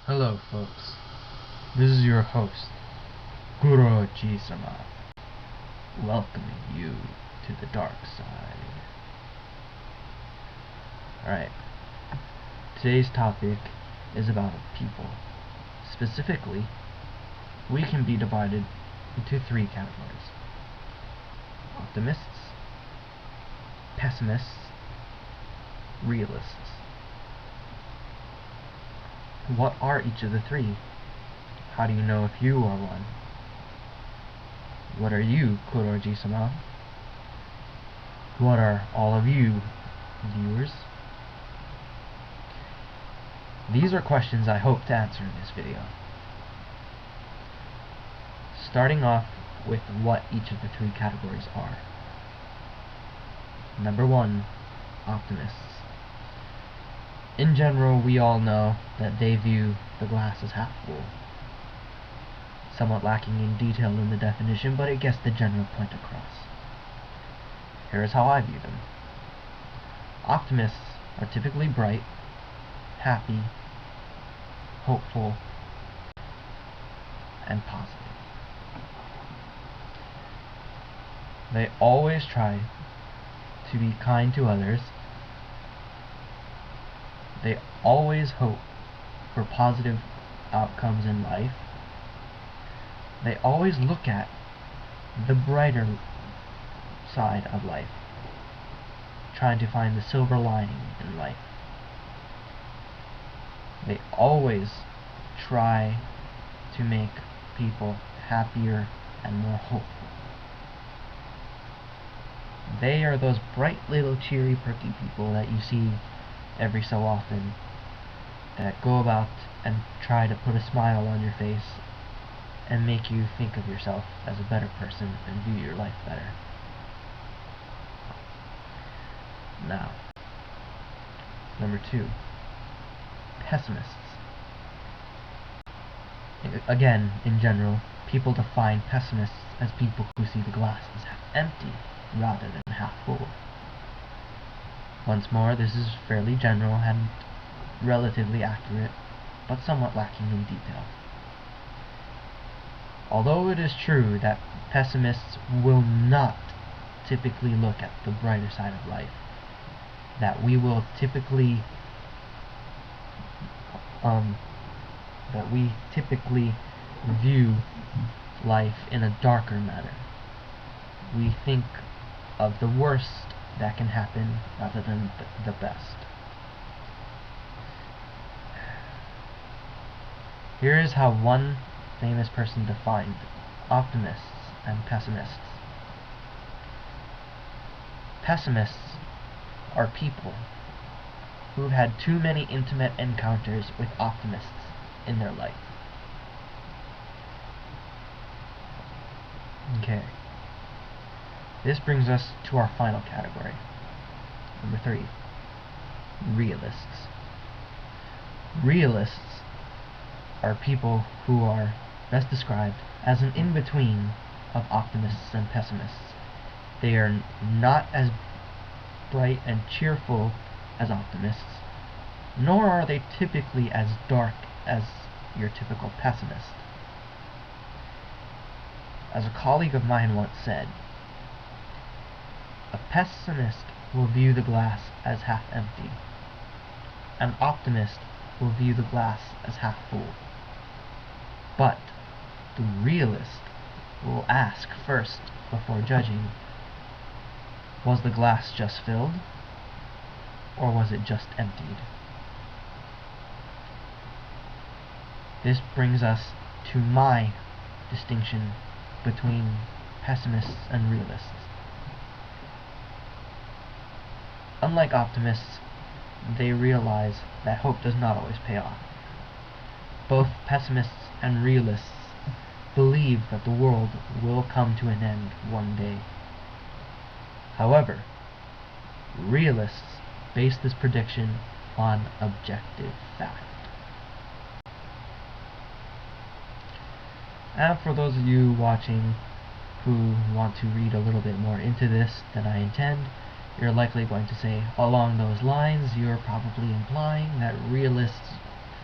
Hello folks, this is your host, Kuroji-sama, welcoming you to the dark side. Alright, today's topic is about people. Specifically, we can be divided into three categories: Optimists, Pessimists, Realists. What are each of the three? How do you know if you are one? What are you, Kuroji-sama? What are all of you, viewers? These are questions I hope to answer in this video. Starting off with what each of the three categories are. Number 1, Optimists. In general, we all know that they view the glass as half full. Somewhat lacking in detail in the definition, but it gets the general point across. Here is how I view them. Optimists are typically bright, happy, hopeful, and positive. They always try to be kind to others. They always hope for positive outcomes in life. They always look at the brighter side of life, trying to find the silver lining in life. They always try to make people happier and more hopeful. They are those bright little cheery perky people that you see every so often, that go about and try to put a smile on your face and make you think of yourself as a better person and view your life better. Now, number 2, Pessimists. Again, in general, people define pessimists as people who see the glass as half empty rather than half full. Once more, this is fairly general and relatively accurate, but somewhat lacking in detail. Although it is true that pessimists will not typically look at the brighter side of life, that we typically view life in a darker manner. We think of the worst that can happen rather than the best. Here is how one famous person defined optimists and pessimists. Pessimists are people who've had too many intimate encounters with optimists in their life. Okay. This brings us to our final category. Number 3, Realists. Realists are people who are best described as an in-between of optimists and pessimists. They are not as bright and cheerful as optimists, nor are they typically as dark as your typical pessimist. As a colleague of mine once said, a pessimist will view the glass as half empty. An optimist will view the glass as half full. But the realist will ask first, before judging, was the glass just filled, or was it just emptied? This brings us to my distinction between pessimists and realists. Unlike optimists, they realize that hope does not always pay off. Both pessimists and realists believe that the world will come to an end one day. However, realists base this prediction on objective fact. And for those of you watching who want to read a little bit more into this than I intend, you're likely going to say, along those lines, you're probably implying that realists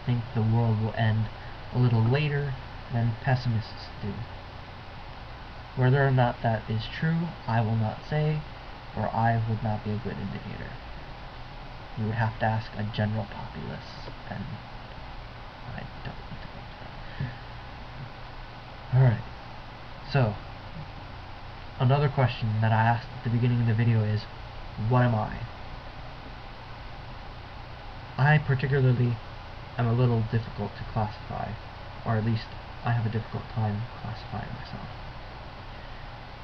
think the world will end a little later than pessimists do. Whether or not that is true, I will not say, or I would not be a good indicator. You would have to ask a general populace, and I don't want to go into that. Alright, so, another question that I asked at the beginning of the video is, what am I? I particularly am a little difficult to classify, or at least I have a difficult time classifying myself.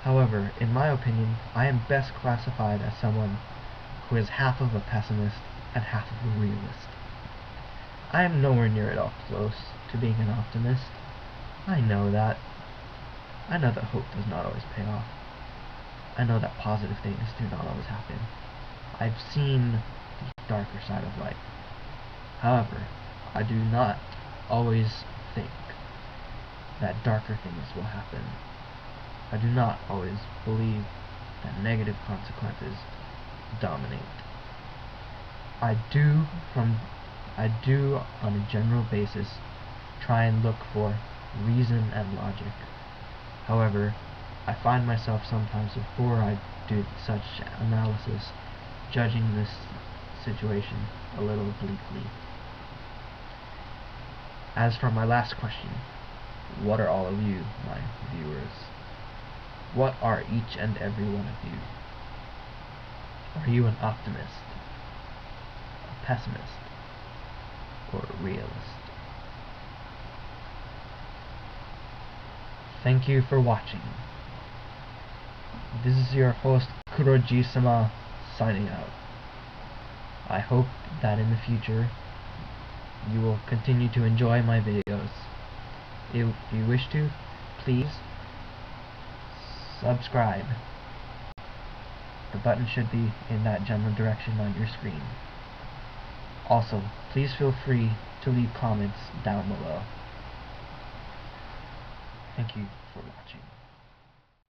However, in my opinion, I am best classified as someone who is half of a pessimist and half of a realist. I am nowhere near at all close to being an optimist. I know that. I know that hope does not always pay off. I know that positive things do not always happen. I've seen the darker side of life. However, I do not always think that darker things will happen. I do not always believe that negative consequences dominate. I do, on a general basis, try and look for reason and logic. However, I find myself sometimes, before I do such analysis, judging this situation a little obliquely. As for my last question, what are all of you, my viewers? What are each and every one of you? Are you an optimist, a pessimist, or a realist? Thank you for watching. This is your host, Kuroji-sama, signing out. I hope that in the future you will continue to enjoy my videos. If you wish to, please subscribe. The button should be in that general direction on your screen. Also, please feel free to leave comments down below. Thank you for watching.